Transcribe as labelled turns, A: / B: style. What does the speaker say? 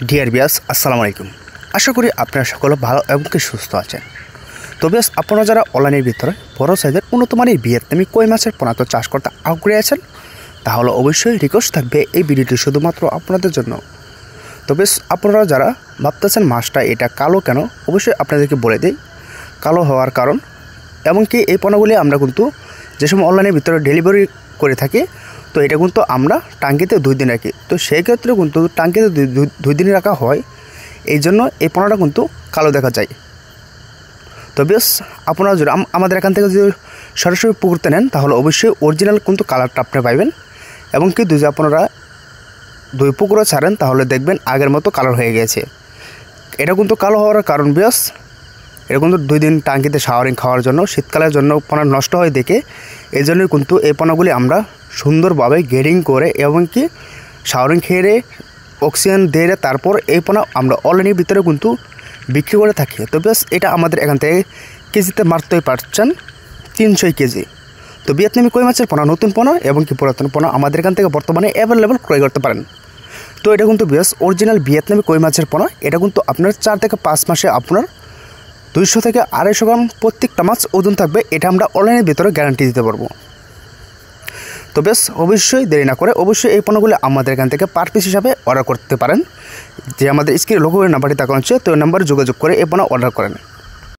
A: Dear viewers, আসসালামু আলাইকুম। আশা করি আপনারা সকলে ভালো এবং সুস্থ আছেন। তো ভিউয়ার্স, আপনারা যারা অনলাইনের ভিতরে বড় সাইজের উন্নত মানের ভিয়েতনামি কই মাছের পোনা চাষ করতে আগ্রহী আছেন, তাহলে অবশ্যই রিকোয়েস্ট থাকবে এই ভিডিওটি শুধুমাত্র আপনাদের জন্য। তো ভিউয়ার্স, আপনারা যারা ভাবতেছেন মাছটা এটা কালো কেন, অবশ্যই আপনাদেরকে বলে দিই কালো হওয়ার কারণ। এমনকি এই পোনাগুলি আমরা কিন্তু যে সময় অনলাইনের ভিতরে ডেলিভারি করে থাকি, তো এটা কিন্তু আমরা টাঙ্কিতে 2 দিন রাখি। তো সেই ক্ষেত্রে কিন্তু টাঙ্কিতে 2 দিন রাখা হয়, এই জন্য এই পোনাটা কিন্তু কালো দেখা যায়। তো বেশ, আপনারা যদি আমাদের এখান থেকে যদি সরাসরি পুকুরতে নেন, তাহলে অবশ্যই অরিজিনাল কিন্তু কালারটা আপনি পাইবেন। এবং কি যদি আপনারা 2 পুকুরও ছাড়েন, তাহলে দেখবেন আগের মতো কালার হয়ে গেছে। এটা কিন্তু কালো হওয়ার কারণ বেশ, এটা কিন্তু 2 দিন টাঙ্কিতে শাওয়ারিং খাওয়ার জন্য, শীতকালের জন্য পোনা নষ্ট হয় দেখে, এই জন্যই কিন্তু এই পোনাগুলি আমরা সুন্দরভাবে গ্রেডিং করে এবং কি শাওয়ারিং খেয়ে অক্সিজেন দিয়ে তারপর এই পোনা আমরা অনলাইনের ভিতরে কিন্তু বিক্রি করে থাকি। তো বেশ, এটা আমাদের এখান থেকে কেজিতে মারতেই পারছেন 300 কেজি। তো ভিয়েতনামি কই মাছের পোনা, নতুন পোনা এবং কি পুরাতন পোনা আমাদের এখান থেকে বর্তমানে অ্যাভেলেবেল ক্রয় করতে পারেন। তো এটা কিন্তু বেশ অরিজিনাল ভিয়েতনামি কই মাছের পোনা। এটা কিন্তু আপনার 4 থেকে 5 মাসে আপনার 200 থেকে 250 গ্রাম প্রত্যেকটা মাছ ওজন থাকবে। এটা আমরা অনলাইনের ভিতরে গ্যারান্টি দিতে পারবো। তো বেশ, অবশ্যই দেরি না করে অবশ্যই এই পণ্যগুলো আমাদের এখান থেকে পার পিস হিসাবে অর্ডার করতে পারেন। যে আমাদের স্ক্রিনে লোগো নাম্বারটি দেখানো হচ্ছে, তো ওই নাম্বারে যোগাযোগ করে এই পণ্য অর্ডার করেন।